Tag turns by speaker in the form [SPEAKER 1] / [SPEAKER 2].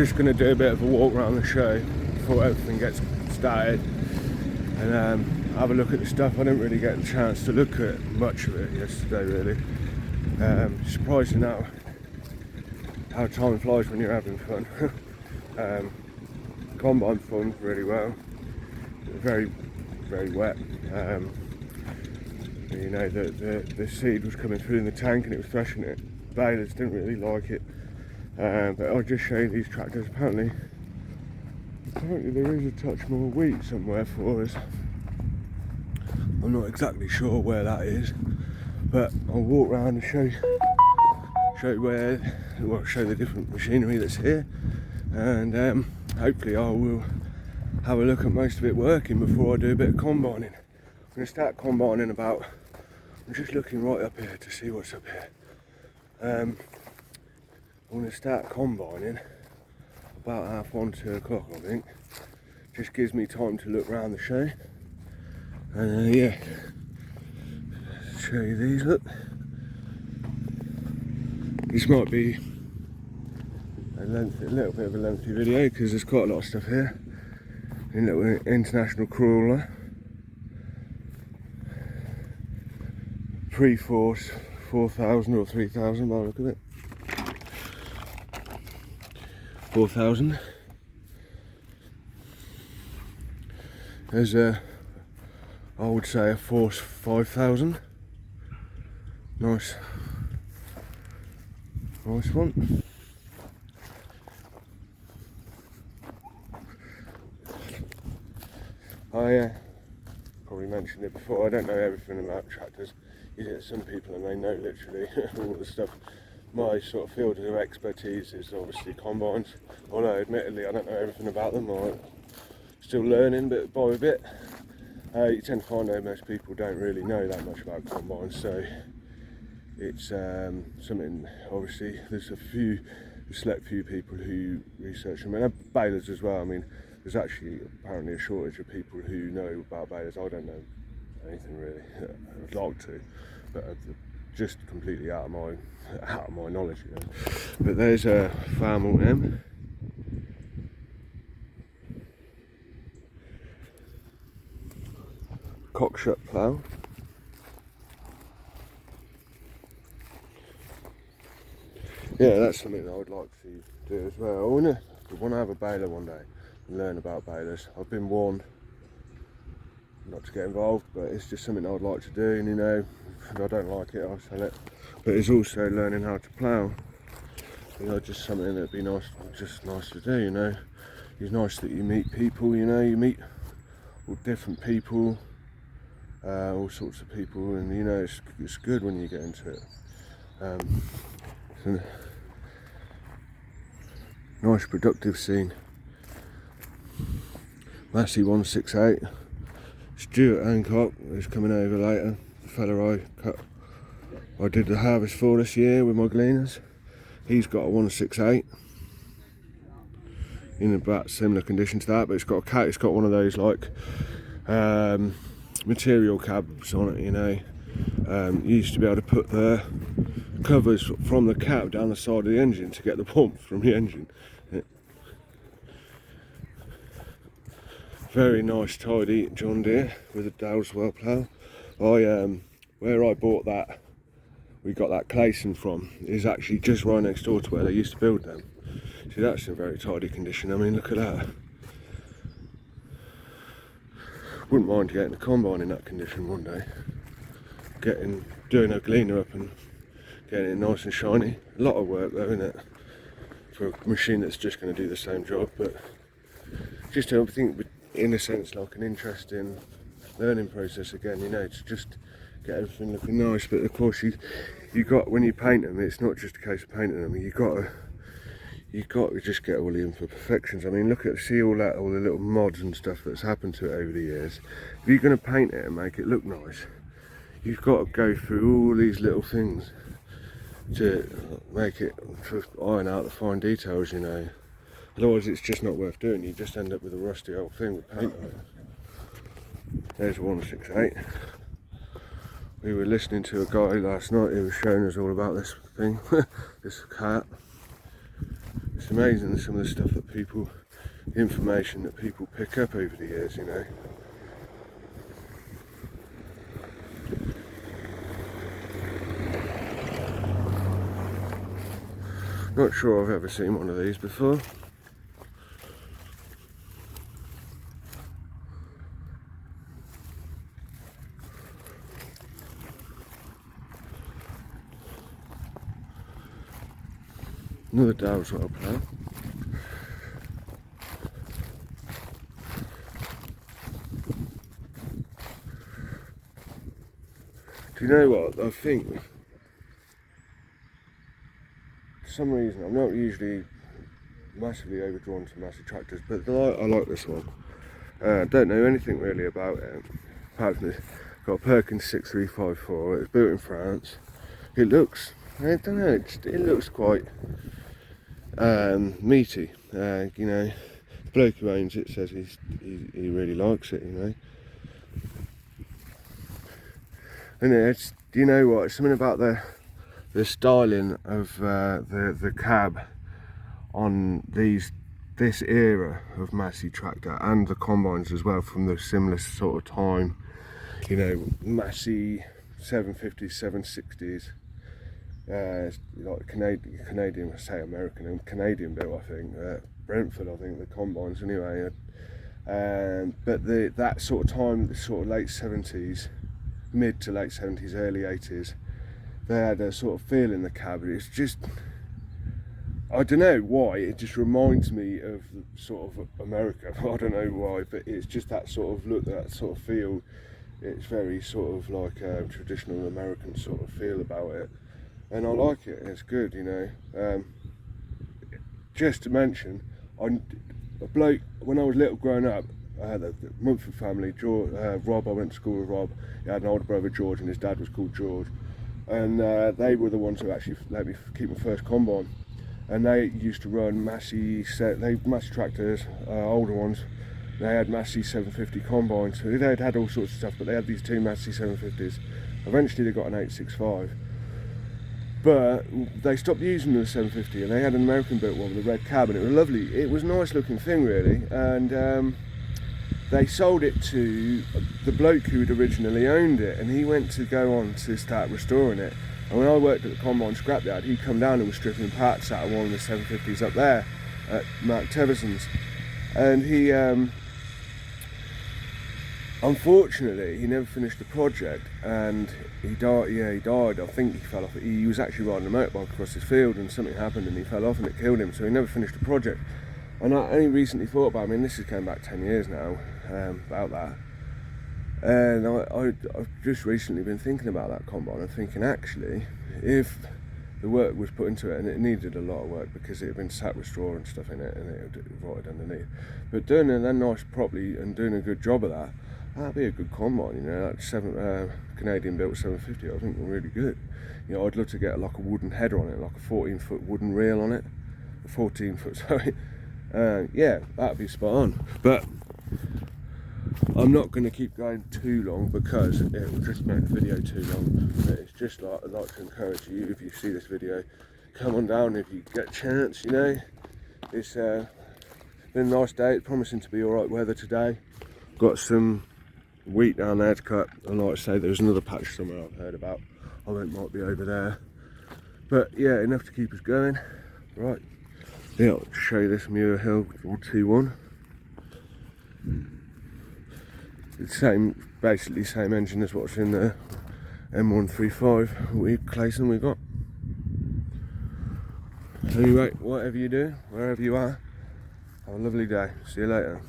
[SPEAKER 1] just going to do a bit of a walk around the show before everything gets started, and have a look at the stuff. I didn't really get a chance to look at much of it yesterday, really. Surprising how time flies when you're having fun. Combine fun really well. Very, very wet. You know, the seed was coming through in the tank and it was threshing it. Balers didn't really like it. But I'll just show you these tractors. Apparently there is a touch more wheat somewhere for us. I'm not exactly sure where that is, but I'll walk around and show the different machinery that's here, and hopefully I will have a look at most of it working before I do a bit of combining. I'm going to start combining I'm just looking right up here to see what's up here. I'm going to start combining about 1:30, 2 o'clock, I think. Just gives me time to look around the show. And yeah, show you these. Look, this might be a little bit of a lengthy video because there's quite a lot of stuff here. A little international crawler, pre-force 4,000 or 3,000 by the look of it. 4,000. There's I would say a force 5,000. Nice one. I probably mentioned it before, I don't know everything about tractors. You get some people and they know literally all the stuff. My sort of field of expertise is obviously combines, although admittedly I don't know everything about them. I'm still learning bit by bit. You tend to find that most people don't really know that much about combines, so it's something, obviously there's a select few people who research them, and balers as well. I mean, there's actually apparently a shortage of people who know about balers. I don't know anything really. I'd like to, but just completely out of my knowledge, you know. But there's a Farmall M. Cockshut plough. Yeah, that's something that I would like to do as well. I want to have a baler one day and learn about balers. I've been warned not to get involved, but it's just something I would like to do, and you know, if I don't like it, I'll sell it. But it's also learning how to plough. You know, just something that'd be nice to do, you know. It's nice that you meet people, you know, you meet all different people, all sorts of people, and you know, it's good when you get into it. It's a nice productive scene. Massey 168. Stuart Hancock is coming over later. The fella I did the harvest for this year with my gleaners. He's got a 168 in about similar condition to that, but it's got a cat. It's got one of those like material cabs on it, you know. You used to be able to put the covers from the cab down the side of the engine to get the pump from the engine. Very nice, tidy John Deere with a Dowswell plough. Where I bought that, we got that Clayson from, is actually just right next door to where they used to build them. See, that's in very tidy condition. I mean, look at that. Wouldn't mind getting a combine in that condition one day. Doing a gleaner up and getting it nice and shiny. A lot of work though, isn't it? For a machine that's just going to do the same job, but just I think in a sense like an interesting learning process again, you know, to just get everything looking nice. But of course you got, when you paint them, it's not just a case of painting them, you got to just get all the imperfections. I mean, see all the little mods and stuff that's happened to it over the years. If you're going to paint it and make it look nice, you've got to go through all these little things to make it, to iron out the fine details, you know. Otherwise it's just not worth doing. You just end up with a rusty old thing with paint on it. There's a 168. We were listening to a guy last night who was showing us all about this thing, this cat. It's amazing some of the stuff that people, the information that people pick up over the years, you know. Not sure I've ever seen one of these before. Another Dow's well plan. Do you know what? I think for some reason I'm not usually massively overdrawn to massive tractors, but I like this one. I don't know anything really about it, apart from it's got a Perkins 6354. It's built in France. It looks, I don't know, it looks quite meaty. You know, the bloke who owns it says he really likes it, you know. And it's, you know what, it's something about the styling of the cab on this era of Massey tractor, and the combines as well from the similar sort of time, you know, Massey 750s, 760s, like Canadian, I say American and Canadian built, I think, Brentford, I think, the combines anyway, but that sort of time, the sort of late 70s, mid to late 70s, early 80s, they had a sort of feel in the cab. It's just, I don't know why, it just reminds me of sort of America. I don't know why, but it's just that sort of look, that sort of feel. It's very sort of like a traditional American sort of feel about it, and I like it. It's good, you know. Just to mention, a bloke, when I was little growing up, the Mumford family, George, Rob, I went to school with Rob. He had an older brother, George, and his dad was called George, and they were the ones who actually let me keep my first combine. And they used to run Massey tractors, older ones. They had Massey 750 combines. So they'd had all sorts of stuff, but they had these two Massey 750s. Eventually they got an 865, but they stopped using the 750, and they had an American built one with a red cab, and it was lovely. It was a nice looking thing, really, and they sold it to the bloke who had originally owned it, and he went to go on to start restoring it. And when I worked at the combine scrapyard, he'd come down and was stripping parts out of one of the 750s up there at Mark Teverson's. And he, unfortunately, he never finished the project, and he died. Yeah, he died. I think he fell off. He was actually riding a motorbike across his field, and something happened, and he fell off, and it killed him. So he never finished the project. And I only recently thought about it. I mean, this is going back 10 years now, about that. And I've just recently been thinking about that combine and thinking, actually, if the work was put into it, and it needed a lot of work because it had been sat with straw and stuff in it, and it had rotted underneath, but doing it then nice properly and doing a good job of that, that'd be a good combine, you know. That Canadian built 750, I think, were really good. You know, I'd love to get like a wooden header on it, like a 14-foot wooden reel on it, a 14-foot, sorry. Yeah, that'd be spot on. But I'm not going to keep going too long because it will just make the video too long. But it's just like, I'd like to encourage you, if you see this video, come on down if you get a chance, you know. It's been a nice day. It's promising to be alright weather today. Got some wheat down there to cut, and like I say, there's another patch somewhere I've heard about. I think it might be over there. But yeah, enough to keep us going. Right, yeah, I'll show you this Muir Hill 121. Basically same engine as what's in the M135 Clayson we got. Anyway, whatever you do, wherever you are, have a lovely day. See you later.